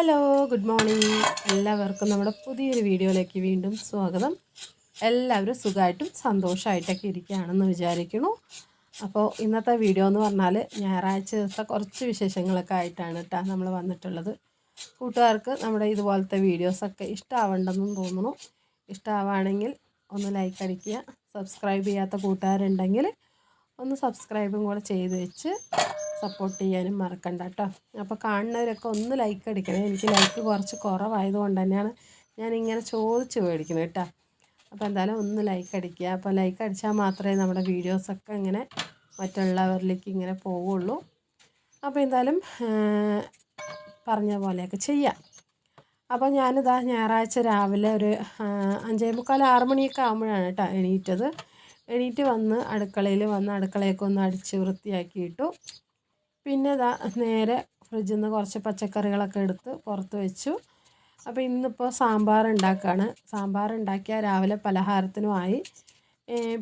Hello, good morning. എല്ലാവർക്കും നമ്മുടെ പുതിയൊരു വീഡിയോയിലേക്ക് വീണ്ടും സ്വാഗതം. എല്ലാവരും സുഖമായിട്ടും സന്തോഷമായിട്ടൊക്കെ ഇരിക്കുകയാണെന്ന് വിചാരിക്കുന്നു. അപ്പോൾ ഇന്നത്തെ വീഡിയോ എന്ന് പറഞ്ഞാൽ ഞായറാഴ്ച ദിവസത്തെ കുറച്ച് വിശേഷങ്ങളൊക്കെ ആയിട്ടാണ് കേട്ടോ നമ്മൾ വന്നിട്ടുള്ളത്. കൂട്ടുകാർക്ക് നമ്മുടെ ഇതുപോലത്തെ വീഡിയോസൊക്കെ ഇഷ്ടമാവണ്ടെന്നും തോന്നുന്നു. ഇഷ്ടമാവുകയാണെങ്കിൽ ഒന്ന് ലൈക്ക് അടിക്കുക. സബ്സ്ക്രൈബ് ചെയ്യാത്ത കൂട്ടുകാരുണ്ടെങ്കിൽ ഒന്ന് സബ്സ്ക്രൈബും കൂടെ ചെയ്ത് വെച്ച് സപ്പോർട്ട് ചെയ്യാനും മറക്കണ്ട കേട്ടോ. അപ്പോൾ കാണുന്നവരൊക്കെ ഒന്ന് ലൈക്ക് അടിക്കണേ. എനിക്ക് ലൈക്ക് കുറച്ച് കുറവായതുകൊണ്ട് തന്നെയാണ് ഞാനിങ്ങനെ ചോദിച്ച് മേടിക്കുന്നത് കേട്ടോ. അപ്പോൾ എന്തായാലും ഒന്ന് ലൈക്ക് അടിക്കുക. അപ്പോൾ ലൈക്ക് അടിച്ചാൽ മാത്രമേ നമ്മുടെ വീഡിയോസൊക്കെ ഇങ്ങനെ മറ്റുള്ളവരിലേക്ക് ഇങ്ങനെ പോവുള്ളൂ. അപ്പോൾ എന്തായാലും പറഞ്ഞ പോലെയൊക്കെ ചെയ്യാം. അപ്പോൾ ഞാനിതാ ഞായറാഴ്ച രാവിലെ ഒരു 5:45 6 മണിയൊക്കെ ആകുമ്പോഴാണ് കേട്ടോ എണീറ്റ് വന്ന് അടുക്കളയൊക്കെ ഒന്ന് അടിച്ച് വൃത്തിയാക്കിയിട്ടു. പിന്നെ ഇതാ നേരെ ഫ്രിഡ്ജിൽ നിന്ന് കുറച്ച് പച്ചക്കറികളൊക്കെ എടുത്ത് പുറത്ത് വെച്ചു. അപ്പോൾ ഇന്നിപ്പോൾ സാമ്പാർ ഉണ്ടാക്കുകയാണ്. സാമ്പാർ ഉണ്ടാക്കിയാൽ രാവിലെ പലഹാരത്തിനുമായി.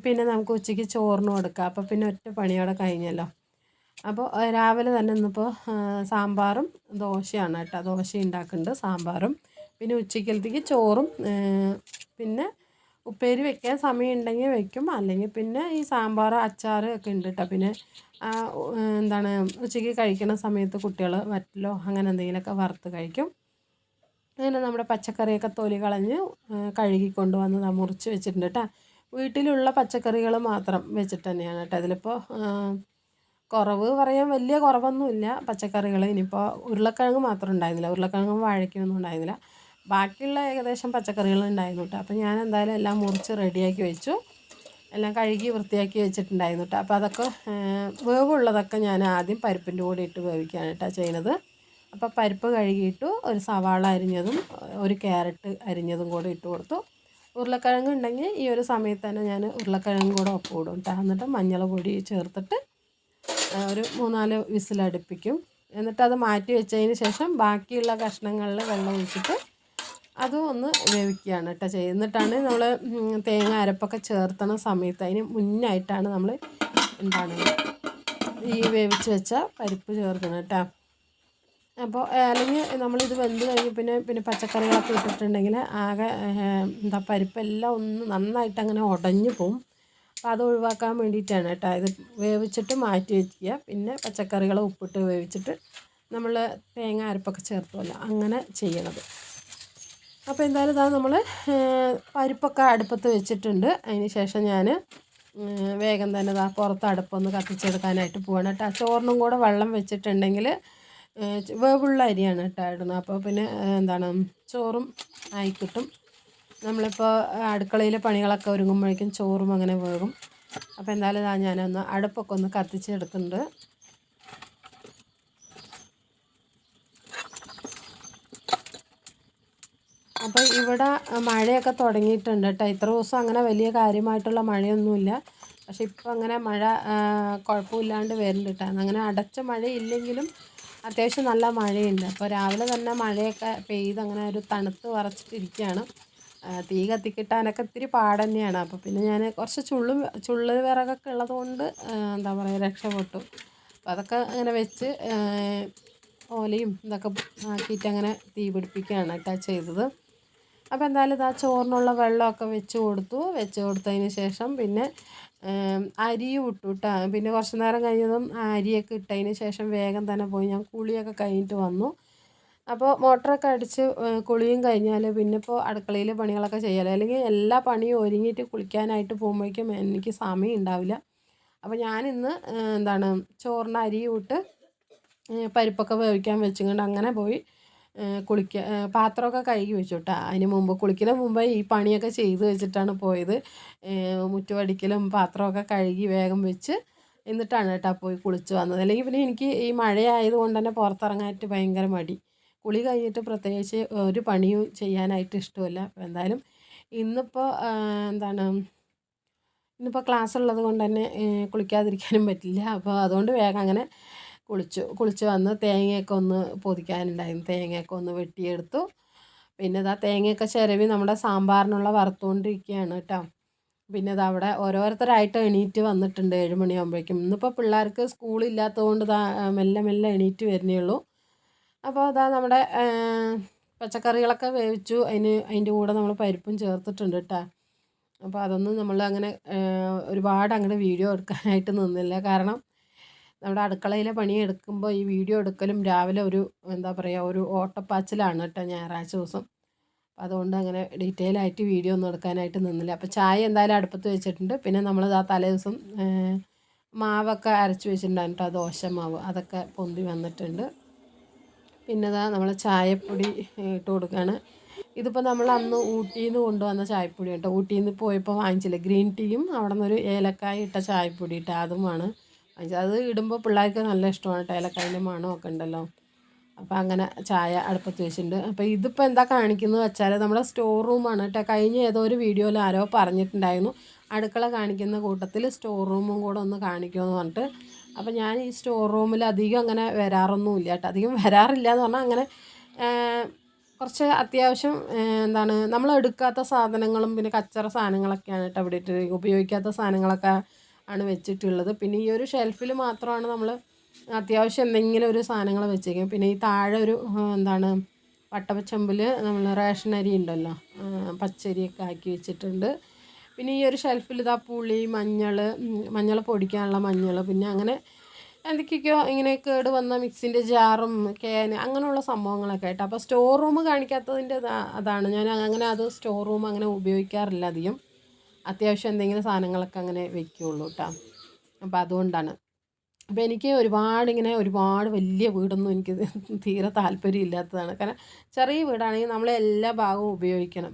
പിന്നെ നമുക്ക് ഉച്ചയ്ക്ക് ചോറിനും കൊടുക്കാം. അപ്പോൾ പിന്നെ ഒറ്റ പണിയോടെ കഴിഞ്ഞല്ലോ. അപ്പോൾ രാവിലെ തന്നെ ഇന്നിപ്പോൾ സാമ്പാറും ദോശയാണ് കേട്ടോ. ദോശ ഉണ്ടാക്കുന്നുണ്ട്, സാമ്പാറും. പിന്നെ ഉച്ചക്കലത്തേക്ക് ചോറും. പിന്നെ ഉപ്പേരി വെക്കാൻ സമയമുണ്ടെങ്കിൽ വെക്കും, അല്ലെങ്കിൽ പിന്നെ ഈ സാമ്പാർ അച്ചാർ ഒക്കെ ഉണ്ട് കേട്ടോ. പിന്നെ ഉച്ചയ്ക്ക് കഴിക്കുന്ന സമയത്ത് കുട്ടികൾ വറ്റലോ അങ്ങനെ എന്തെങ്കിലുമൊക്കെ വറുത്ത് കഴിക്കും. അങ്ങനെ നമ്മുടെ പച്ചക്കറിയൊക്കെ തൊലി കളഞ്ഞ് കഴുകിക്കൊണ്ട് വന്ന് മുറിച്ച് വെച്ചിട്ടുണ്ട് കേട്ടോ. വീട്ടിലുള്ള പച്ചക്കറികൾ മാത്രം വെച്ചിട്ട് തന്നെയാണ് കേട്ടോ. ഇതിലിപ്പോൾ കുറവ് പറയാൻ വലിയ കുറവൊന്നുമില്ല പച്ചക്കറികൾ. ഇനിയിപ്പോൾ ഉരുളക്കിഴങ്ങ് മാത്രം ഉണ്ടായിരുന്നില്ല, ഉരുളക്കിഴങ്ങും വാഴയ്ക്കൊന്നും ഉണ്ടായിരുന്നില്ല. ബാക്കിയുള്ള ഏകദേശം പച്ചക്കറികൾ ഉണ്ടായിരുന്നു കേട്ടോ. അപ്പോൾ ഞാൻ എന്തായാലും എല്ലാം മുറിച്ച് റെഡിയാക്കി വെച്ചു. എല്ലാം കഴുകി വൃത്തിയാക്കി വെച്ചിട്ടുണ്ടായിരുന്നു കേട്ടോ. അപ്പോൾ അതൊക്കെ വേവുള്ളതൊക്കെ ഞാൻ ആദ്യം പരിപ്പിൻ്റെ കൂടെ ഇട്ട് വേവിക്കുകയാണ് കേട്ടോ ചെയ്യുന്നത്. അപ്പോൾ പരിപ്പ് കഴുകിയിട്ടു ഒരു സവാള അരിഞ്ഞതും ഒരു ക്യാരറ്റ് അരിഞ്ഞതും കൂടെ ഇട്ട് കൊടുത്തു. ഉരുളക്കിഴങ്ങ് ഉണ്ടെങ്കിൽ ഈ ഒരു സമയത്ത് തന്നെ ഞാൻ ഉരുളക്കിഴങ്ങും കൂടെ ഒപ്പം ഇടും കേട്ടോ. എന്നിട്ട് മഞ്ഞൾ പൊടി ചേർത്തിട്ട് ഒരു 3-4 വിസിലടുപ്പിക്കും. എന്നിട്ട് അത് മാറ്റി വെച്ചതിന് ശേഷം ബാക്കിയുള്ള കഷ്ണങ്ങളിൽ വെള്ളം ഒഴിച്ചിട്ട് അതും ഒന്ന് വേവിക്കുകയാണ് കേട്ടോ ചെയ്യുന്നത്. എന്നിട്ടാണ് നമ്മൾ തേങ്ങ അരപ്പൊക്കെ ചേർത്തണ സമയത്ത് അതിന് മുന്നായിട്ടാണ് നമ്മൾ ഈ വേവിച്ച് വെച്ച പരിപ്പ് ചേർക്കുന്നത് കേട്ടോ. അപ്പോൾ അല്ലെങ്കിൽ നമ്മളിത് വെന്ത് കഴിഞ്ഞ് പിന്നെ പച്ചക്കറികളൊക്കെ ഇട്ടിട്ടുണ്ടെങ്കിൽ ആകെ പരിപ്പെല്ലാം ഒന്ന് നന്നായിട്ട് അങ്ങനെ ഉടഞ്ഞു പോവും. അപ്പോൾ അത് ഒഴിവാക്കാൻ വേണ്ടിയിട്ടാണ് കേട്ടോ ഇത് വേവിച്ചിട്ട് മാറ്റി വയ്ക്കുക. പിന്നെ പച്ചക്കറികൾ ഉപ്പിട്ട് വേവിച്ചിട്ട് നമ്മൾ തേങ്ങ അരപ്പൊക്കെ ചേർത്തുമല്ലോ അങ്ങനെ ചെയ്യണത്. അപ്പോൾ എന്തായാലും ഇതാ നമ്മൾ പരിപ്പൊക്കെ അടുപ്പത്ത് വെച്ചിട്ടുണ്ട്. അതിന് ശേഷം ഞാൻ വേഗം തന്നെ ഇതാ പുറത്ത് അടുപ്പൊന്ന് കത്തിച്ചെടുക്കാനായിട്ട് പോവാണ് കേട്ടോ. ചോറിനും കൂടെ വെള്ളം വെച്ചിട്ടുണ്ടെങ്കിൽ വേവുള്ള അരിയാണ് കേട്ടോ ഇടുന്നത്. അപ്പോൾ പിന്നെ ചോറും ആയി കിട്ടും. നമ്മളിപ്പോൾ അടുക്കളയിലെ പണികളൊക്കെ ഒരുങ്ങുമ്പോഴേക്കും ചോറും അങ്ങനെ വേകും. അപ്പോൾ എന്തായാലും ഇതാ ഞാനൊന്ന് അടുപ്പൊക്കെ ഒന്ന് കത്തിച്ചെടുക്കുന്നുണ്ട്. അപ്പോൾ ഇവിടെ മഴയൊക്കെ തുടങ്ങിയിട്ടുണ്ട് കേട്ടോ. ഇത്ര ദിവസം അങ്ങനെ വലിയ കാര്യമായിട്ടുള്ള മഴയൊന്നുമില്ല. പക്ഷെ ഇപ്പോൾ അങ്ങനെ മഴ കുഴപ്പമില്ലാണ്ട് വരുന്നുണ്ട് കേട്ടോ. അങ്ങനെ അടച്ച മഴയില്ലെങ്കിലും അത്യാവശ്യം നല്ല മഴയുണ്ട്. അപ്പോൾ രാവിലെ തന്നെ മഴയൊക്കെ പെയ്ത് അങ്ങനെ ഒരു തണുത്ത് വിറച്ചിട്ടിരിക്കുകയാണ്. തീ കത്തിക്കിട്ടാനൊക്കെ ഇത്തിരി പാട് തന്നെയാണ്. അപ്പോൾ പിന്നെ ഞാൻ കുറച്ച് ചുള്ള് വിറകൊക്കെ ഉള്ളതുകൊണ്ട് രക്ഷപ്പെട്ടു. അപ്പോൾ അതൊക്കെ അങ്ങനെ വെച്ച് ഓലയും ഇതൊക്കെ ആക്കിയിട്ട് അങ്ങനെ തീ പിടിപ്പിക്കുകയാണ് കേട്ടോ ചെയ്തത്. അപ്പോൾ എന്തായാലും ഇതാ ചോറിനുള്ള വെള്ളമൊക്കെ വെച്ച് കൊടുത്തതിന് ശേഷം പിന്നെ അരിയും ഇട്ടു കേട്ടോ. പിന്നെ കുറച്ച് നേരം കഴിഞ്ഞതും അരിയൊക്കെ ഇട്ടതിന് ശേഷം വേഗം തന്നെ പോയി ഞാൻ കുളിയൊക്കെ കഴിഞ്ഞിട്ട് വന്നു. അപ്പോൾ മോട്ടറൊക്കെ അടിച്ച് കുളിയും കഴിഞ്ഞാൽ പിന്നെ ഇപ്പോൾ അടുക്കളയിൽ പണികളൊക്കെ ചെയ്യാമല്ലോ. അല്ലെങ്കിൽ എല്ലാ പണിയും ഒരുങ്ങിയിട്ട് കുളിക്കാനായിട്ട് പോകുമ്പോഴേക്കും എനിക്ക് സമയം ഉണ്ടാവില്ല. അപ്പോൾ ഞാനിന്ന് ചോറിന് അരിയും ഇട്ട് പരിപ്പൊക്കെ വേവിക്കാൻ വെച്ചുകൊണ്ട് അങ്ങനെ പോയി പാത്രമൊക്കെ കഴുകി വെച്ചു കേട്ടോ. അതിന് മുമ്പ് കുളിക്കുന്ന മുമ്പ് ഈ പണിയൊക്കെ ചെയ്ത് വെച്ചിട്ടാണ് പോയത്. മുറ്റുപടിക്കലും പാത്രമൊക്കെ കഴുകി വേഗം വെച്ച് എന്നിട്ടാണ് കേട്ടോ പോയി കുളിച്ച് വന്നത്. അല്ലെങ്കിൽ പിന്നെ എനിക്ക് ഈ മഴയായതുകൊണ്ട് തന്നെ പുറത്തിറങ്ങാനായിട്ട് ഭയങ്കര മടി. കുളി കഴിഞ്ഞിട്ട് പ്രത്യേകിച്ച് ഒരു പണിയും ചെയ്യാനായിട്ട് ഇഷ്ടമല്ല. അപ്പോൾ എന്തായാലും ഇന്നിപ്പോൾ ക്ലാസ് ഉള്ളത് കൊണ്ട് തന്നെ കുളിക്കാതിരിക്കാനും പറ്റില്ല. അപ്പോൾ അതുകൊണ്ട് വേഗം അങ്ങനെ കുളിച്ച് വന്ന് തേങ്ങയൊക്കെ ഒന്ന് പൊതിക്കാനുണ്ടായിരുന്നു. തേങ്ങയൊക്കെ ഒന്ന് വെട്ടിയെടുത്തു. പിന്നെ തേങ്ങയൊക്കെ ചിരവി നമ്മുടെ സാമ്പാറിനുള്ള വറുത്തുകൊണ്ടിരിക്കുകയാണ് കേട്ടോ. പിന്നെ അവിടെ ഓരോരുത്തരായിട്ട് എണീറ്റ് വന്നിട്ടുണ്ട് 7 മണിയാകുമ്പോഴേക്കും. ഇന്നിപ്പോൾ പിള്ളേർക്ക് സ്കൂളില്ലാത്തത് കൊണ്ട് മെല്ലെ എണീറ്റ് വരുന്നേ ഉള്ളൂ. അപ്പോൾ അതാ നമ്മുടെ പച്ചക്കറികളൊക്കെ വേവിച്ചു. അതിൻ്റെ കൂടെ നമ്മൾ പരിപ്പും ചേർത്തിട്ടുണ്ട് കേട്ടോ. അപ്പോൾ അതൊന്നും നമ്മൾ അങ്ങനെ ഒരുപാട് അങ്ങനെ വീഡിയോ എടുക്കാനായിട്ട് നിന്നില്ല. കാരണം നമ്മുടെ അടുക്കളയിലെ പണി എടുക്കുമ്പോൾ ഈ വീഡിയോ എടുക്കലും രാവിലെ ഒരു എന്താ പറയുക ഒരു ഓട്ടപ്പാച്ചിലാണ് കേട്ടോ ഞായറാഴ്ച ദിവസം. അപ്പോൾ അതുകൊണ്ട് അങ്ങനെ ഡീറ്റെയിൽ ആയിട്ട് വീഡിയോ ഒന്നും എടുക്കാനായിട്ട് നിന്നില്ല. അപ്പോൾ ചായ എന്തായാലും അടുപ്പത്ത് വെച്ചിട്ടുണ്ട്. പിന്നെ നമ്മൾ ആ തലേ ദിവസം മാവൊക്കെ അരച്ച് വെച്ചിട്ടുണ്ടായിരുന്നു കേട്ടോ, ദോശ മാവ് അതൊക്കെ പൊന്തി വന്നിട്ടുണ്ട്. പിന്നെ ഇതാ നമ്മൾ ചായപ്പൊടി ഇട്ട് കൊടുക്കുകയാണ്. ഇതിപ്പോൾ നമ്മൾ അന്ന് ഊട്ടിയിൽ നിന്ന് കൊണ്ടുവന്ന ചായപ്പൊടി കേട്ടോ. ഊട്ടിയിൽ നിന്ന് പോയപ്പോൾ വാങ്ങിച്ചില്ലേ ഗ്രീൻ ടീയും അവിടെ നിന്നൊരു ഏലക്കായ ഇട്ട ചായപ്പൊടി ഇട്ട് അതുമാണ് വാങ്ങിച്ചത്. അത് ഇടുമ്പോൾ പിള്ളേർക്ക് നല്ല ഇഷ്ടമാണ് കേട്ടോ, ഏലക്കായൻ്റെ മണമൊക്കെ ഉണ്ടല്ലോ. അപ്പോൾ അങ്ങനെ ചായ അടുപ്പത്ത് വെച്ചിട്ടുണ്ട്. അപ്പോൾ ഇതിപ്പോൾ എന്താ കാണിക്കുന്നത് വെച്ചാൽ നമ്മുടെ സ്റ്റോർ റൂമാണ് കേട്ടോ. കഴിഞ്ഞ ഏതോ ഒരു വീഡിയോയിൽ ആരോ പറഞ്ഞിട്ടുണ്ടായിരുന്നു അടുക്കള കാണിക്കുന്ന കൂട്ടത്തിൽ സ്റ്റോർ റൂമും കൂടെ ഒന്ന് കാണിക്കുമെന്ന് പറഞ്ഞിട്ട്. അപ്പോൾ ഞാൻ ഈ സ്റ്റോർ റൂമിൽ അധികം അങ്ങനെ വരാറൊന്നുമില്ല കേട്ടോ. അധികം വരാറില്ല എന്ന് പറഞ്ഞാൽ അങ്ങനെ കുറച്ച് അത്യാവശ്യം എന്താണ് നമ്മൾ എടുക്കാത്ത സാധനങ്ങളും പിന്നെ കച്ചറ സാധനങ്ങളൊക്കെയാണ് കേട്ടോ ഇവിടെ ഇട്ട്, ഉപയോഗിക്കാത്ത സാധനങ്ങളൊക്കെ ആണ് വെച്ചിട്ടുള്ളത്. പിന്നെ ഈ ഒരു ഷെൽഫിൽ മാത്രമാണ് നമ്മൾ അത്യാവശ്യം എന്തെങ്കിലും ഒരു സാധനങ്ങൾ വെച്ചേക്കും. പിന്നെ ഈ താഴെ ഒരു എന്താണ് വട്ടപ്പച്ചമ്പിൽ നമ്മൾ റേഷൻ അരി ഉണ്ടല്ലോ, പച്ചരിയൊക്കെ ആക്കി വെച്ചിട്ടുണ്ട്. പിന്നെ ഈ ഒരു ഷെൽഫിൽ ഇതാ പുളി, മഞ്ഞൾ പൊടിക്കാനുള്ള മഞ്ഞൾ, പിന്നെ അങ്ങനെ എന്തൊക്കെയൊക്കെയോ ഇങ്ങനെ കേട് വന്ന മിക്സിൻ്റെ ജാറും ക്യാൻ അങ്ങനെയുള്ള സംഭവങ്ങളൊക്കെ ആയിട്ട്. അപ്പോൾ സ്റ്റോർ റൂം കാണിക്കാത്തതിൻ്റെ അതാണ് ഞാൻ അങ്ങനെ അത് സ്റ്റോർ റൂം അങ്ങനെ ഉപയോഗിക്കാറില്ല അധികം. അത്യാവശ്യം എന്തെങ്കിലും സാധനങ്ങളൊക്കെ അങ്ങനെ വെക്കുകയുള്ളൂ കേട്ടോ. അപ്പോൾ അതുകൊണ്ടാണ്. അപ്പോൾ എനിക്ക് ഒരുപാട് വലിയ വീടൊന്നും എനിക്ക് തീരെ താല്പര്യം ഇല്ലാത്തതാണ്. കാരണം ചെറിയ വീടാണെങ്കിൽ നമ്മൾ എല്ലാ ഭാഗവും ഉപയോഗിക്കണം.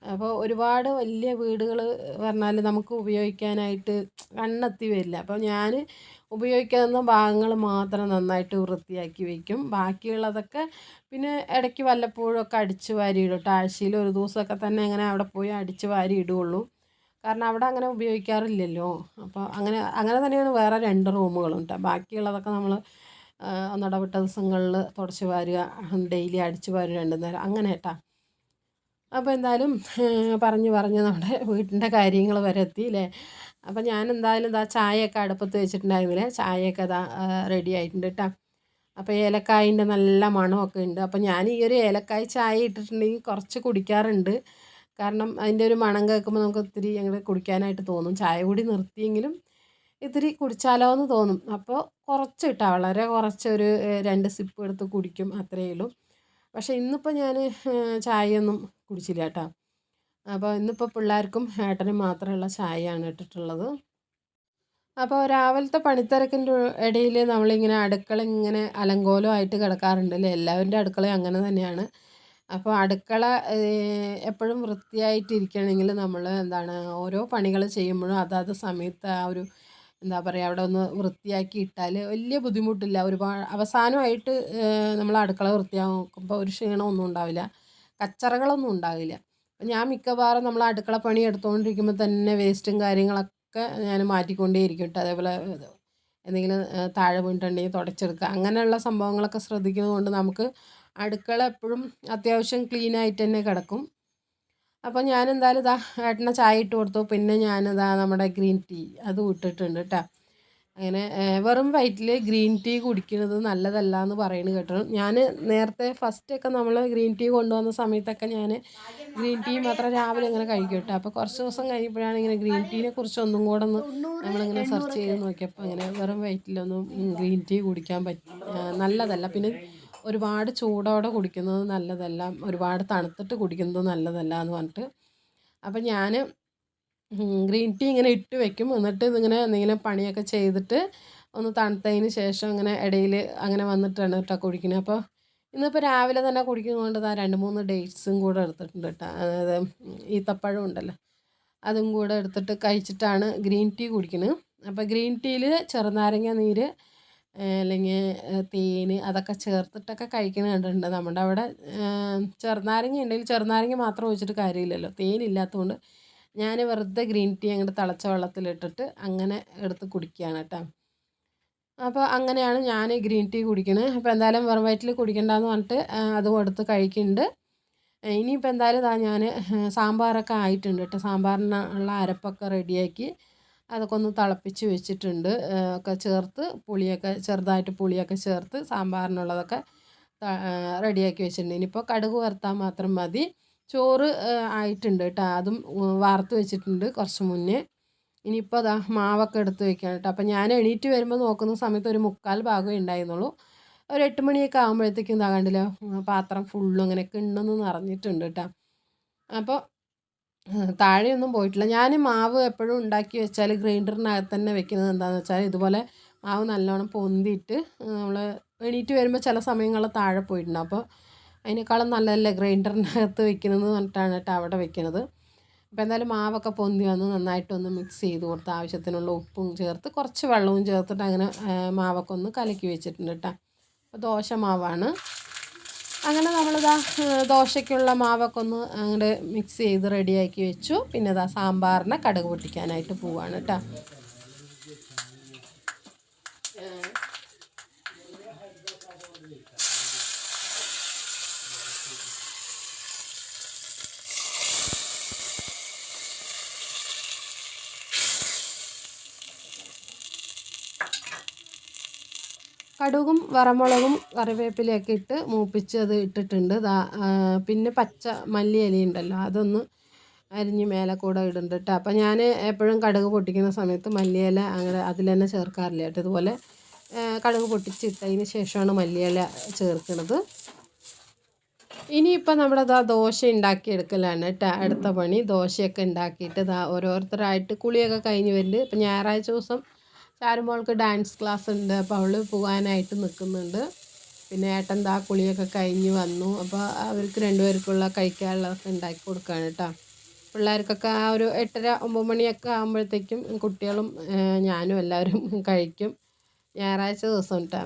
അപ്പോൾ ഒരുപാട് വലിയ വീടുകൾ പറഞ്ഞാൽ നമുക്ക് ഉപയോഗിക്കാനായിട്ട് കണ്ണെത്തി വരില്ല. അപ്പോൾ ഞാൻ ഉപയോഗിക്കാവുന്ന ഭാഗങ്ങൾ മാത്രം നന്നായിട്ട് വൃത്തിയാക്കി വയ്ക്കും. ബാക്കിയുള്ളതൊക്കെ പിന്നെ ഇടയ്ക്ക് വല്ലപ്പോഴുമൊക്കെ അടിച്ച് വാരി ഇടും. ആഴ്ചയിൽ ഒരു ദിവസമൊക്കെ തന്നെ അങ്ങനെ അവിടെ പോയി അടിച്ച് വാരി ഇടുകയുള്ളൂ. കാരണം അവിടെ അങ്ങനെ ഉപയോഗിക്കാറില്ലല്ലോ. അപ്പോൾ അങ്ങനെ തന്നെയാണ് വേറെ 2 റൂമുകളും കേട്ടോ. ബാക്കിയുള്ളതൊക്കെ നമ്മൾ ഒന്നിടവിട്ട ദിവസങ്ങളിൽ തുടച്ച് വാരുക, ഡെയിലി അടിച്ച് വാരുക 2 നേരം അങ്ങനെ കേട്ടോ. അപ്പോൾ എന്തായാലും പറഞ്ഞ് നമ്മുടെ വീട്ടിൻ്റെ കാര്യങ്ങൾ വരെ എത്തി അല്ലേ. അപ്പോൾ ഞാൻ എന്തായാലും ചായയൊക്കെ അടുപ്പത്ത് വെച്ചിട്ടുണ്ടായിരുന്നില്ലേ, ചായയൊക്കെ റെഡി ആയിട്ടുണ്ട് കേട്ടോ. അപ്പോൾ ഏലക്കായൻ്റെ നല്ല മണമൊക്കെ ഉണ്ട്. അപ്പോൾ ഞാൻ ഈ ഒരു ഏലക്കായ ചായ ഇട്ടിട്ടുണ്ടെങ്കിൽ കുറച്ച് കുടിക്കാറുണ്ട്. കാരണം അതിൻ്റെ ഒരു മണം കേൾക്കുമ്പോൾ നമുക്ക് ഇത്തിരി അങ്ങോട്ട് കുടിക്കാനായിട്ട് തോന്നും. ചായ കൂടി നിർത്തിയെങ്കിലും ഇത്തിരി കുടിച്ചാലോ എന്ന് തോന്നും. അപ്പോൾ കുറച്ച് കേട്ടോ, വളരെ കുറച്ചൊരു 2 സിപ്പ് എടുത്ത് കുടിക്കും, അത്രയേ ഉള്ളൂ. പക്ഷേ ഇന്നിപ്പോൾ ഞാൻ ചായയൊന്നും കുടിച്ചില്ല കേട്ടോ. അപ്പോൾ ഇന്നിപ്പോൾ പിള്ളേർക്കും ഏട്ടനും മാത്രമുള്ള ചായയാണ് ഇട്ടിട്ടുള്ളത്. അപ്പോൾ രാവിലത്തെ പണിത്തിരക്കിൻ്റെ ഇടയിൽ നമ്മളിങ്ങനെ അടുക്കള ഇങ്ങനെ അലങ്കോലമായിട്ട് കിടക്കാറുണ്ട് അല്ലേ. എല്ലാവരുടെ അടുക്കളയും അങ്ങനെ തന്നെയാണ്. അപ്പോൾ അടുക്കള എപ്പോഴും വൃത്തിയായിട്ടിരിക്കണമെങ്കിൽ നമ്മൾ എന്താണ് ഓരോ പണികൾ ചെയ്യുമ്പോഴും അതാത് സമയത്ത് ആ ഒരു എന്താ പറയുക അവിടെ ഒന്ന് വൃത്തിയാക്കി ഇട്ടാൽ വലിയ ബുദ്ധിമുട്ടില്ല. ഒരുപാട് അവസാനമായിട്ട് നമ്മൾ അടുക്കള വൃത്തിയാക്കുമ്പോൾ ഒരു ക്ഷീണമൊന്നും ഉണ്ടാവില്ല, കച്ചറകളൊന്നും ഉണ്ടാവില്ല. ഞാൻ മിക്കവാറും നമ്മൾ അടുക്കള പണി എടുത്തുകൊണ്ടിരിക്കുമ്പോൾ തന്നെ വേസ്റ്റും കാര്യങ്ങളൊക്കെ ഞാൻ മാറ്റിക്കൊണ്ടേയിരിക്കും കേട്ടോ. അതേപോലെ എന്തെങ്കിലും താഴെ വീണിട്ടുണ്ടെങ്കിൽ തുടച്ചെടുക്കുക, അങ്ങനെയുള്ള സംഭവങ്ങളൊക്കെ ശ്രദ്ധിക്കുന്നത് കൊണ്ട് നമുക്ക് അടുക്കള എപ്പോഴും അത്യാവശ്യം ക്ലീനായിട്ട് തന്നെ കിടക്കും. അപ്പോൾ ഞാനെന്തായാലും ഏട്ടനെ ചായ ഇട്ട് കൊടുത്തു. പിന്നെ ഞാനിതാ നമ്മുടെ ഗ്രീൻ ടീ അതും ഇട്ടിട്ടുണ്ട് കേട്ടോ. അങ്ങനെ വെറും വയറ്റിൽ ഗ്രീൻ ടീ കുടിക്കുന്നത് നല്ലതല്ല എന്ന് പറയുന്നത് കേട്ടോ. ഞാൻ നേരത്തെ ഫസ്റ്റൊക്കെ നമ്മൾ ഗ്രീൻ ടീ കൊണ്ടുവന്ന സമയത്തൊക്കെ ഞാൻ ഗ്രീൻ ടീ മാത്രം രാവിലെ ഇങ്ങനെ കഴിക്കും കേട്ടോ. അപ്പോൾ കുറച്ച് ദിവസം കഴിയുമ്പോഴാണ് ഇങ്ങനെ ഗ്രീൻ ടീനെ കുറിച്ച് ഒന്നും കൂടെ നമ്മളിങ്ങനെ സെർച്ച് ചെയ്ത് നോക്കിയപ്പോൾ അങ്ങനെ വെറും വയറ്റിലൊന്നും ഗ്രീൻ ടീ കുടിക്കാൻ നല്ലതല്ല. പിന്നെ ഒരുപാട് ചൂടോടെ കുടിക്കുന്നത് നല്ലതല്ല, ഒരുപാട് തണുത്തിട്ട് കുടിക്കുന്നത് നല്ലതല്ല എന്ന് പറഞ്ഞിട്ട്. അപ്പം ഞാൻ ഗ്രീൻ ടീ ഇങ്ങനെ ഇട്ട് വെക്കും. എന്നിട്ട് ഇതിങ്ങനെ എന്തെങ്കിലും പണിയൊക്കെ ചെയ്തിട്ട് ഒന്ന് തണുത്തതിന് ശേഷം ഇങ്ങനെ ഇടയിൽ അങ്ങനെ വന്നിട്ടാണ് കേട്ടോ കുടിക്കുന്നത്. അപ്പോൾ ഇന്നിപ്പോൾ രാവിലെ തന്നെ കുടിക്കുന്നതുകൊണ്ട് 2-3 ഡേറ്റ്സും കൂടെ എടുത്തിട്ടുണ്ട് കേട്ടോ. അതായത് ഈത്തപ്പഴം ഉണ്ടല്ലോ, അതും കൂടെ എടുത്തിട്ട് കഴിച്ചിട്ടാണ് ഗ്രീൻ ടീ കുടിക്കുന്നത്. അപ്പോൾ ഗ്രീൻ ടീയിൽ ചെറുനാരങ്ങ നീര് അല്ലെങ്കിൽ തേൻ അതൊക്കെ ചേർത്തിട്ടൊക്കെ കഴിക്കുന്നത് കണ്ടിട്ടുണ്ട്. നമ്മുടെ അവിടെ ചെറുനാരങ്ങ ഉണ്ടെങ്കിൽ ചെറുനാരങ്ങ മാത്രം ഒഴിച്ചിട്ട് കാര്യമില്ലല്ലോ, തേനില്ലാത്തതുകൊണ്ട് ഞാൻ വെറുതെ ഗ്രീൻ ടീ അങ്ങോട്ട് തിളച്ച വെള്ളത്തിലിട്ടിട്ട് അങ്ങനെ എടുത്ത് കുടിക്കുകയാണ് കേട്ടോ. അപ്പോൾ അങ്ങനെയാണ് ഞാൻ ഗ്രീൻ ടീ കുടിക്കുന്നത്. അപ്പോൾ എന്തായാലും വെറും വയറ്റിൽ കുടിക്കണ്ടെന്ന് പറഞ്ഞിട്ട് അതും എടുത്ത് കഴിക്കുന്നുണ്ട്. ഇനിയിപ്പോൾ എന്തായാലും ഞാൻ സാമ്പാറൊക്കെ ആയിട്ടുണ്ട് കേട്ടോ. സാമ്പാറിനുള്ള അരപ്പൊക്കെ റെഡിയാക്കി അതൊക്കെ ഒന്ന് തിളപ്പിച്ച് വെച്ചിട്ടുണ്ട്. ഒക്കെ ചേർത്ത് പുളിയൊക്കെ ചെറുതായിട്ട് പുളിയൊക്കെ ചേർത്ത് സാമ്പാറിനുള്ളതൊക്കെ റെഡിയാക്കി വെച്ചിട്ടുണ്ട്. ഇനിയിപ്പോൾ കടുക് വറുത്താൽ മാത്രം മതി. ചോറ് ആയിട്ടുണ്ട് കേട്ടോ, അതും വാർത്ത് വെച്ചിട്ടുണ്ട് കുറച്ച് മുന്നേ. ഇനിയിപ്പോൾ അതാ മാവൊക്കെ എടുത്ത് വെക്കുകയാണ് കേട്ടോ. അപ്പോൾ ഞാൻ എണീറ്റ് വരുമ്പോൾ നോക്കുന്ന സമയത്ത് ഒരു 3/4 ഭാഗമേ ഉണ്ടായിരുന്നുള്ളൂ. ഒരു 8 മണിയൊക്കെ ആകുമ്പോഴത്തേക്കും ഇതാ കണ്ടില്ല, പാത്രം ഫുള്ളും ഇങ്ങനെ കിണ്ണൊന്ന് നിറഞ്ഞിട്ടുണ്ട് കേട്ടോ. അപ്പോൾ താഴെയൊന്നും പോയിട്ടില്ല. ഞാൻ മാവ് എപ്പോഴും ഉണ്ടാക്കി വെച്ചാൽ ഗ്രൈൻഡറിനകത്ത് തന്നെ വെക്കുന്നത് എന്താണെന്ന് വെച്ചാൽ ഇതുപോലെ മാവ് നല്ലോണം പൊന്തിയിട്ട് നമ്മൾ എണീറ്റ് വരുമ്പോൾ ചില സമയങ്ങളിൽ താഴെ പോയിട്ടുണ്ടാവും. അപ്പോൾ അതിനേക്കാളും നല്ലതല്ലേ ഗ്രൈൻഡറിനകത്ത് വെക്കുന്നതെന്ന് പറഞ്ഞിട്ടാണ് കേട്ടോ അവിടെ വെക്കുന്നത്. അപ്പോൾ എന്തായാലും മാവൊക്കെ പൊന്തി വന്ന് നന്നായിട്ടൊന്ന് മിക്സ് ചെയ്ത് കൊടുത്ത് ആവശ്യത്തിനുള്ള ഉപ്പും ചേർത്ത് കുറച്ച് വെള്ളവും ചേർത്തിട്ട് അങ്ങനെ മാവൊക്കെ ഒന്ന് കലക്കി വെച്ചിട്ടുണ്ട് കേട്ടോ. അപ്പോൾ ദോശ മാവാണ്. അങ്ങനെ നമ്മളിതാ ദോശയ്ക്കുള്ള മാവൊക്കെ ഒന്ന് അങ്ങോട്ട് മിക്സ് ചെയ്ത് റെഡിയാക്കി വെച്ചു. പിന്നെ ഇതാ സാമ്പാറിനെ കടുക് പൊട്ടിക്കാനായിട്ട് പോവാണ് കേട്ടോ. കടുകും വറമുളകും കറിവേപ്പിലയൊക്കെ ഇട്ട് മൂപ്പിച്ച് അത് ഇട്ടിട്ടുണ്ട്. പിന്നെ പച്ച മല്ലി ഇല ഉണ്ടല്ലോ, അതൊന്ന് അരിഞ്ഞ് മേലെ കൂടെ ഇടുന്നുണ്ട് കേട്ടോ. അപ്പോൾ ഞാൻ എപ്പോഴും കടുക് പൊട്ടിക്കുന്ന സമയത്ത് മല്ലിയില അങ്ങനെ അതിൽ തന്നെ ചേർക്കാറില്ല കേട്ടോ. ഇതുപോലെ കടുക് പൊട്ടിച്ചിട്ടതിന് ശേഷമാണ് മല്ലിയില ചേർക്കുന്നത്. ഇനിയിപ്പോൾ നമ്മുടെ ദോശ ഉണ്ടാക്കിയെടുക്കലാണ് കേട്ടോ അടുത്ത പണി. ദോശയൊക്കെ ഉണ്ടാക്കിയിട്ട് ഓരോരുത്തരായിട്ട് കുളിയൊക്കെ കഴിഞ്ഞ് വരുന്നുണ്ട്. ഇപ്പം ഞായറാഴ്ച ദിവസം ചാരുമോൾക്ക് ഡാൻസ് ക്ലാസ് ഉണ്ട്, അപ്പോൾ അവൾ പോകാനായിട്ട് നിൽക്കുന്നുണ്ട്. പിന്നെ ഏട്ടൻ കുളിയൊക്കെ കഴിഞ്ഞ് വന്നു. അപ്പോൾ അവർക്ക് രണ്ടുപേർക്കുള്ള കഴിക്കാനുള്ളതൊക്കെ ഉണ്ടാക്കി കൊടുക്കുകയാണ് കേട്ടോ. പിള്ളേർക്കൊക്കെ ആ ഒരു 8:30-9 മണിയൊക്കെ ആകുമ്പോഴത്തേക്കും കുട്ടികളും ഞാനും എല്ലാവരും കഴിക്കും, ഞായറാഴ്ച ദിവസം കേട്ടോ.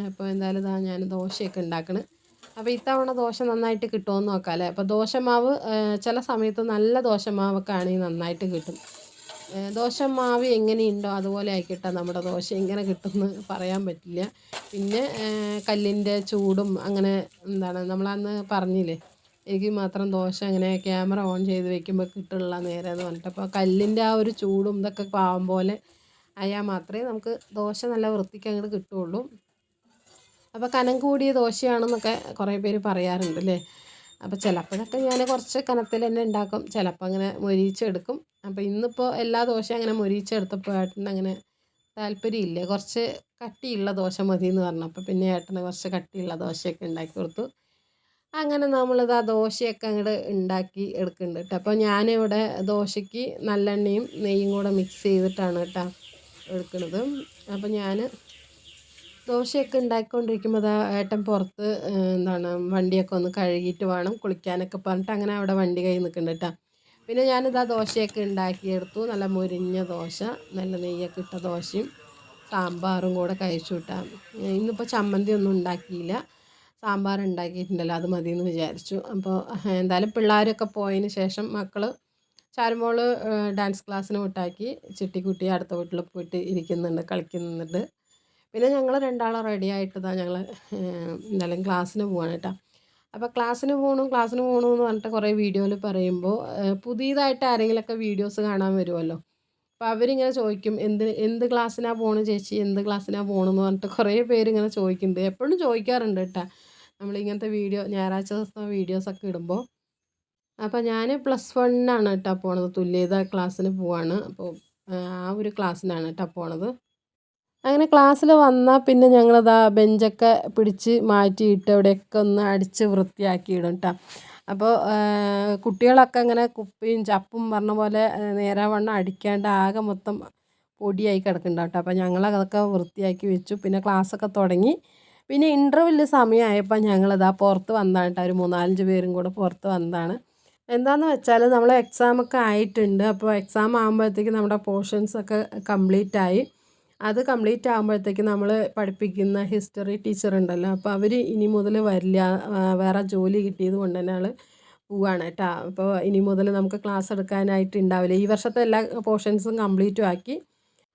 അപ്പോൾ എന്തായാലും ഞാൻ ദോശയൊക്കെ ഉണ്ടാക്കണം. അപ്പോൾ ഇത്തവണ ദോശ നന്നായിട്ട് കിട്ടുമെന്ന് നോക്കാം അല്ലേ. അപ്പോൾ ദോശമാവ് ചില സമയത്ത് നല്ല ദോശമാവൊക്കെ ആണെങ്കിൽ നന്നായിട്ട് കിട്ടും. ദോശമാവ് എങ്ങനെയുണ്ടോ അതുപോലെ ആയിക്കിട്ടാൽ നമ്മുടെ ദോശ എങ്ങനെ കിട്ടുമെന്ന് പറയാൻ പറ്റില്ല. പിന്നെ കല്ലിൻ്റെ ചൂടും അങ്ങനെ നമ്മളന്ന് പറഞ്ഞില്ലേ, എനിക്ക് മാത്രം ദോശ അങ്ങനെ ക്യാമറ ഓൺ ചെയ്ത് വെക്കുമ്പോൾ കിട്ടുള്ള നേരം എന്ന് പറഞ്ഞിട്ട്. അപ്പോൾ കല്ലിൻ്റെ ആ ഒരു ചൂടും ഇതൊക്കെ പാവം പോലെ ആയാൽ മാത്രമേ നമുക്ക് ദോശ നല്ല വൃത്തിക്ക് അങ്ങോട്ട് കിട്ടുകയുള്ളൂ. അപ്പോൾ കനം കൂടിയ ദോശയാണെന്നൊക്കെ കുറേ പേര് പറയാറുണ്ട് അല്ലേ. അപ്പോൾ ചിലപ്പോഴൊക്കെ ഞാൻ കുറച്ച് കനത്തിൽ തന്നെ ഉണ്ടാക്കും, ചിലപ്പോൾ അങ്ങനെ മൊരിയിച്ചെടുക്കും. അപ്പോൾ ഇന്നിപ്പോൾ എല്ലാ ദോശ അങ്ങനെ മൊരിയിച്ചെടുത്തപ്പോൾ ഏട്ടന് അങ്ങനെ താല്പര്യമില്ല, കുറച്ച് കട്ടിയുള്ള ദോശ മതി എന്ന് പറഞ്ഞു. അപ്പോൾ പിന്നെ ഏട്ടന് കുറച്ച് കട്ടിയുള്ള ദോശയൊക്കെ ഉണ്ടാക്കി കൊടുത്തു. അങ്ങനെ നമ്മളിത് ദോശയൊക്കെ അങ്ങോട്ട് ഉണ്ടാക്കി എടുക്കുന്നുണ്ട് കേട്ടോ. അപ്പോൾ ഞാനിവിടെ ദോശയ്ക്ക് നല്ലെണ്ണയും നെയ്യും കൂടെ മിക്സ് ചെയ്തിട്ടാണ് കേട്ടോ എടുക്കുന്നത്. അപ്പോൾ ഞാൻ ദോശയൊക്കെ ഉണ്ടാക്കിക്കൊണ്ടിരിക്കുമ്പോൾ ഏട്ടൻ പുറത്ത് വണ്ടിയൊക്കെ ഒന്ന് കഴുകിയിട്ട് വേണം കുളിക്കാനൊക്കെ പറഞ്ഞിട്ട് അങ്ങനെ അവിടെ വണ്ടി കയ്യിൽ നിൽക്കുന്നുണ്ട് കേട്ടോ. പിന്നെ ഞാനിതാ ദോശയൊക്കെ ഉണ്ടാക്കിയെടുത്തു. നല്ല മുരിഞ്ഞ ദോശ, നല്ല നെയ്യൊക്കെ ഇട്ട ദോശയും സാമ്പാറും കൂടെ കഴിച്ചു കിട്ടാം. ഇന്നിപ്പോൾ ചമ്മന്തി ഒന്നും ഉണ്ടാക്കിയില്ല, സാമ്പാർ ഉണ്ടാക്കിയിട്ടുണ്ടല്ലോ അത് മതി എന്ന് വിചാരിച്ചു. അപ്പോൾ എന്തായാലും പിള്ളേരൊക്കെ പോയതിന് ശേഷം മക്കൾ ചാരുമോൾ ഡാൻസ് ക്ലാസ്സിന് വിട്ടാക്കി ചിട്ടിക്കുട്ടി അടുത്ത വീട്ടിൽ പോയിട്ട് ഇരിക്കുന്നുണ്ട്, കളിക്കുന്നുണ്ട്. പിന്നെ ഞങ്ങൾ രണ്ടാളും റെഡി ആയിട്ട് ഞങ്ങൾ എന്തായാലും ക്ലാസ്സിന് പോവാണ് കേട്ടോ. അപ്പോൾ ക്ലാസ്സിന് പോകണം എന്ന് പറഞ്ഞിട്ട് കുറേ വീഡിയോയിൽ പറയുമ്പോൾ പുതിയതായിട്ട് ആരെങ്കിലുമൊക്കെ വീഡിയോസ് കാണാൻ വരുമല്ലോ. അപ്പോൾ അവരിങ്ങനെ ചോദിക്കും, എന്ത് ക്ലാസ്സിനാണ് പോകണം ചേച്ചി, എന്ത് ക്ലാസ്സിനാണ് പോകണമെന്ന് പറഞ്ഞിട്ട് കുറേ പേര് ഇങ്ങനെ ചോദിക്കുന്നുണ്ട്. എപ്പോഴും ചോദിക്കാറുണ്ട് കേട്ടോ നമ്മളിങ്ങനത്തെ ഞായറാഴ്ച ദിവസം വീഡിയോസൊക്കെ ഇടുമ്പോൾ. അപ്പോൾ ഞാൻ +1 കേട്ടോ പോണത്, തുല്യത ക്ലാസ്സിന് പോവാണ്. അപ്പോൾ ആ ഒരു ക്ലാസ്സിനാണ് കേട്ടോ പോണത്. അങ്ങനെ ക്ലാസ്സിൽ വന്നാൽ പിന്നെ ഞങ്ങളതാ ബെഞ്ചൊക്കെ പിടിച്ച് മാറ്റിയിട്ട് അവിടെയൊക്കെ ഒന്ന് അടിച്ച് വൃത്തിയാക്കി ഇടും കേട്ടോ. അപ്പോൾ കുട്ടികളൊക്കെ അങ്ങനെ കുപ്പിയും ചപ്പും പറഞ്ഞ പോലെ നേരാവണ്ണം അടിക്കാണ്ട് ആകെ മൊത്തം പൊടിയായി കിടക്കുന്നുണ്ടാവും കേട്ടോ. അപ്പോൾ ഞങ്ങളതൊക്കെ വൃത്തിയാക്കി വെച്ചു. പിന്നെ ക്ലാസ്സൊക്കെ തുടങ്ങി. പിന്നെ ഇൻ്റർവെല്ല് സമയമായപ്പോൾ ഞങ്ങളിതാ പുറത്ത് വന്നതാണ് കേട്ടോ, ഒരു 3-4 പേരും കൂടെ പുറത്ത് വന്നതാണ്. എന്താണെന്ന് വെച്ചാൽ നമ്മൾ എക്സാമൊക്കെ ആയിട്ടുണ്ട്. അപ്പോൾ എക്സാം ആകുമ്പോഴത്തേക്കും നമ്മുടെ പോർഷൻസൊക്കെ കംപ്ലീറ്റ് ആയി. അത് കംപ്ലീറ്റ് ആകുമ്പോഴത്തേക്ക് നമ്മൾ പഠിപ്പിക്കുന്ന ഹിസ്റ്ററി ടീച്ചർ ഉണ്ടല്ലോ, അപ്പോൾ അവർ ഇനി മുതൽ വരില്ല, വേറെ ജോലി കിട്ടിയത് കൊണ്ട് തന്നെ ആൾ പോവുകയാണ് കേട്ടോ. അപ്പോൾ ഇനി മുതൽ നമുക്ക് ക്ലാസ് എടുക്കാനായിട്ട് ഉണ്ടാവില്ല. ഈ വർഷത്തെ എല്ലാ പോർഷൻസും കംപ്ലീറ്റും ആക്കി.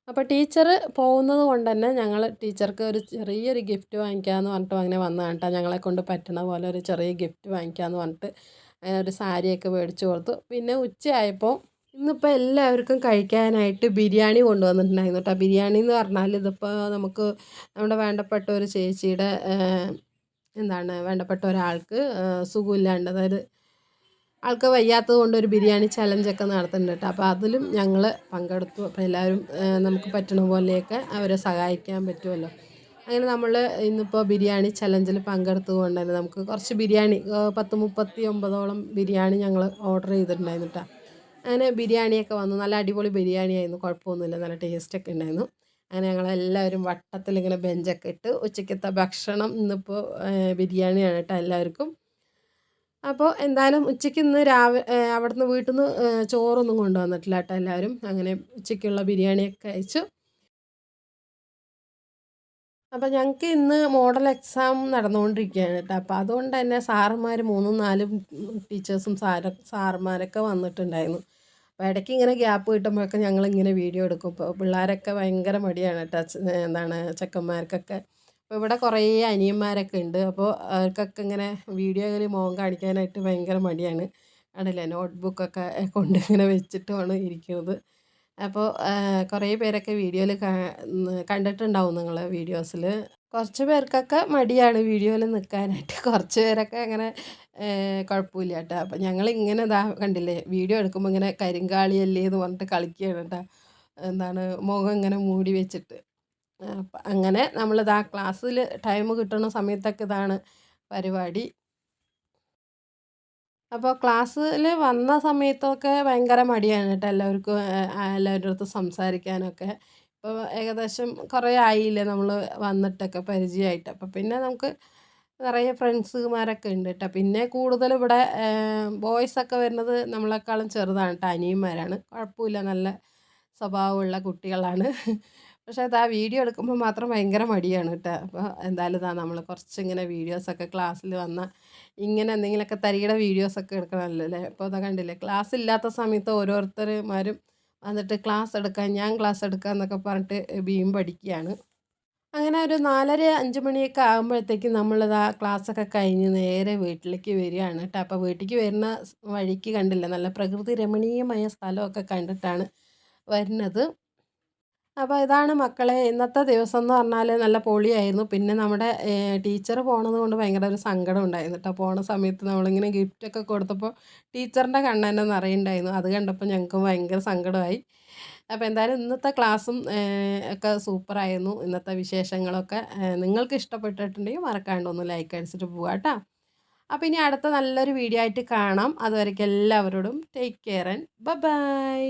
അപ്പോൾ ടീച്ചർ പോകുന്നത് കൊണ്ട് തന്നെ ഞങ്ങൾ ടീച്ചർക്ക് ഒരു ചെറിയൊരു ഗിഫ്റ്റ് വാങ്ങിക്കാമെന്ന് പറഞ്ഞിട്ട് അങ്ങനെ വന്നതാണ് കേട്ടോ. ഞങ്ങളെ കൊണ്ട് പറ്റണ പോലെ ഒരു ചെറിയ ഗിഫ്റ്റ് വാങ്ങിക്കാമെന്ന് പറഞ്ഞിട്ട് അങ്ങനെ ഒരു സാരിയൊക്കെ മേടിച്ച് കൊടുത്തു. പിന്നെ ഉച്ചയായപ്പോൾ ഇന്നിപ്പോൾ എല്ലാവർക്കും കഴിക്കാനായിട്ട് ബിരിയാണി കൊണ്ടുവന്നിട്ടുണ്ടായിരുന്നു കേട്ടോ. ബിരിയാണി എന്ന് പറഞ്ഞാൽ ഇതിപ്പോൾ നമുക്ക് നമ്മുടെ വേണ്ടപ്പെട്ട ഒരു ചേച്ചിയുടെ എന്താണ് വേണ്ടപ്പെട്ട ഒരാൾക്ക് സുഖമില്ലാണ്ട്, അതായത് ആൾക്ക് വയ്യാത്തത് കൊണ്ട് ഒരു ബിരിയാണി ചലഞ്ചൊക്കെ നടത്തുന്നുണ്ട് കേട്ടോ. അപ്പോൾ അതിലും ഞങ്ങൾ പങ്കെടുത്തു. അപ്പോൾ എല്ലാവരും നമുക്ക് പറ്റണ പോലെയൊക്കെ അവരെ സഹായിക്കാൻ പറ്റുമല്ലോ. അങ്ങനെ നമ്മൾ ഇന്നിപ്പോൾ ബിരിയാണി ചലഞ്ചിൽ പങ്കെടുത്തുകൊണ്ട് തന്നെ നമുക്ക് കുറച്ച് ബിരിയാണി 39 ബിരിയാണി ഞങ്ങൾ ഓർഡർ ചെയ്തിട്ടുണ്ടായിരുന്നു കേട്ടോ. അങ്ങനെ ബിരിയാണിയൊക്കെ വന്നു. നല്ല അടിപൊളി ബിരിയാണിയായിരുന്നു, കുഴപ്പമൊന്നുമില്ല, നല്ല ടേസ്റ്റൊക്കെ ഉണ്ടായിരുന്നു. അങ്ങനെ ഞങ്ങളെല്ലാവരും വട്ടത്തിൽ ഇങ്ങനെ ബെഞ്ചൊക്കെ ഇട്ട് ഉച്ചയ്ക്കത്തെ ഭക്ഷണം ഇന്നിപ്പോൾ ബിരിയാണിയാണ് കേട്ടോ എല്ലാവർക്കും. അപ്പോൾ എന്തായാലും ഉച്ചയ്ക്ക് ഇന്ന് അവിടുന്ന് വീട്ടിൽ നിന്ന് ചോറൊന്നും കൊണ്ടുവന്നിട്ടില്ല കേട്ടോ എല്ലാവരും. അങ്ങനെ ഉച്ചയ്ക്കുള്ള ബിരിയാണിയൊക്കെ കഴിച്ചു. അപ്പോൾ ഞങ്ങൾക്ക് ഇന്ന് മോഡൽ എക്സാം നടന്നുകൊണ്ടിരിക്കുകയാണ് കേട്ടോ. അപ്പോൾ അതുകൊണ്ട് തന്നെ സാറന്മാർ 3ഉം 4ഉം ടീച്ചേഴ്സും സാറന്മാരൊക്കെ വന്നിട്ടുണ്ടായിരുന്നു. അപ്പോൾ ഇടയ്ക്ക് ഇങ്ങനെ ഗ്യാപ്പ് കിട്ടുമ്പോഴൊക്കെ ഞങ്ങളിങ്ങനെ വീഡിയോ എടുക്കും. ഇപ്പോൾ പിള്ളേരൊക്കെ ഭയങ്കര മടിയാണ് കേട്ടോ, എന്താണ് ചെക്കന്മാർക്കൊക്കെ. അപ്പോൾ ഇവിടെ കുറേ അനിയന്മാരൊക്കെ ഉണ്ട്. അപ്പോൾ അവർക്കൊക്കെ ഇങ്ങനെ വീഡിയോയിൽ മുഖം കാണിക്കാനായിട്ട് ഭയങ്കര മടിയാണ്. കണ്ടില്ലേ, നോട്ട്ബുക്കൊക്കെ കൊണ്ട് ഇങ്ങനെ വെച്ചിട്ടുമാണ് ഇരിക്കുന്നത്. അപ്പോൾ കുറേ പേരൊക്കെ വീഡിയോയിൽ കണ്ടിട്ടുണ്ടാവും നിങ്ങൾ വീഡിയോസിൽ. കുറച്ച് പേർക്കൊക്കെ മടിയാണ് വീഡിയോയിൽ നിൽക്കാനായിട്ട്. കുറച്ച് പേരൊക്കെ അങ്ങനെ കുഴപ്പമില്ല കേട്ടോ. അപ്പോൾ ഞങ്ങളിങ്ങനെ ഇതാ കണ്ടില്ലേ, വീഡിയോ എടുക്കുമ്പോൾ ഇങ്ങനെ കരിങ്കാളിയല്ലേ എന്ന് പറഞ്ഞിട്ട് കളിക്കുകയാണ് കേട്ടോ. എന്താണ് മുഖം ഇങ്ങനെ മൂടി വെച്ചിട്ട്. അപ്പം അങ്ങനെ നമ്മളിതാ ക്ലാസ്സിൽ ടൈം കിട്ടുന്ന സമയത്തൊക്കെ ഇതാണ് പരിപാടി. അപ്പോൾ ക്ലാസ്സിൽ വന്ന സമയത്തൊക്കെ ഭയങ്കര മടിയാണ് കേട്ടോ എല്ലാവർക്കും, എല്ലാവരുടെ അടുത്ത് സംസാരിക്കാനൊക്കെ. ഇപ്പോൾ ഏകദേശം കുറേ ആയില്ലേ നമ്മൾ വന്നിട്ടൊക്കെ പരിചയമായിട്ട്. അപ്പോൾ പിന്നെ നമുക്ക് നിറയെ ഫ്രണ്ട്സുമാരൊക്കെ ഉണ്ട് കേട്ടോ. പിന്നെ കൂടുതൽ ഇവിടെ ബോയ്സൊക്കെ വരുന്നത് നമ്മളെക്കാളും ചെറുതാണ് കേട്ടോ, അനിയന്മാരാണ്. കുഴപ്പമില്ല, നല്ല സ്വഭാവമുള്ള കുട്ടികളാണ്. പക്ഷേ അതാ വീഡിയോ എടുക്കുമ്പോൾ മാത്രം ഭയങ്കര മടിയാണ് കേട്ടോ. അപ്പോൾ എന്തായാലും ഇതാ നമ്മൾ കുറച്ചിങ്ങനെ വീഡിയോസൊക്കെ ക്ലാസ്സിൽ വന്ന ഇങ്ങനെ എന്തെങ്കിലുമൊക്കെ തരികിട വീഡിയോസൊക്കെ എടുക്കണമല്ലോ അല്ലേ. അപ്പോൾ അതാ കണ്ടില്ലേ, ക്ലാസ് ഇല്ലാത്ത സമയത്ത് ഓരോരുത്തർമാരും വന്നിട്ട് ക്ലാസ് എടുക്കാം, ഞാൻ ക്ലാസ് എടുക്കാം എന്നൊക്കെ പറഞ്ഞിട്ട് പഠിക്കുകയാണ്. അങ്ങനെ ഒരു 4:30 5 മണിയൊക്കെ ആകുമ്പോഴത്തേക്കും നമ്മളിതാ ക്ലാസ്സൊക്കെ കഴിഞ്ഞ് നേരെ വീട്ടിലേക്ക് വരികയാണ് കേട്ടോ. അപ്പോൾ വീട്ടിലേക്ക് വരുന്ന വഴിക്ക് കണ്ടില്ല, നല്ല പ്രകൃതി രമണീയമായ സ്ഥലമൊക്കെ കണ്ടിട്ടാണ് വരുന്നത്. അപ്പോൾ ഇതാണ് മക്കളെ ഇന്നത്തെ ദിവസം എന്ന് പറഞ്ഞാൽ നല്ല പൊളിയായിരുന്നു. പിന്നെ നമ്മുടെ ടീച്ചർ പോണത് കൊണ്ട് ഭയങ്കര ഒരു സങ്കടം ഉണ്ടായിരുന്നു കേട്ടോ. പോണ സമയത്ത് നമ്മളിങ്ങനെ ഗിഫ്റ്റൊക്കെ കൊടുത്തപ്പോൾ ടീച്ചറിൻ്റെ കണ്ണ് തന്നെ നിറയുണ്ടായിരുന്നു. അത് കണ്ടപ്പോൾ ഞങ്ങൾക്ക് ഭയങ്കര സങ്കടമായി. അപ്പോൾ എന്തായാലും ഇന്നത്തെ ക്ലാസ്സും ഒക്കെ സൂപ്പറായിരുന്നു. ഇന്നത്തെ വിശേഷങ്ങളൊക്കെ നിങ്ങൾക്ക് ഇഷ്ടപ്പെട്ടിട്ടുണ്ടെങ്കിൽ മറക്കാണ്ട് ഒന്ന് ലൈക്ക് അടിച്ചിട്ട് പോകാം കേട്ടോ. അപ്പോൾ ഇനി അടുത്ത നല്ലൊരു വീഡിയോ ആയിട്ട് കാണാം. അതുവരേക്കും എല്ലാവരോടും ടേക്ക് കെയർ ആൻഡ് ബൈ.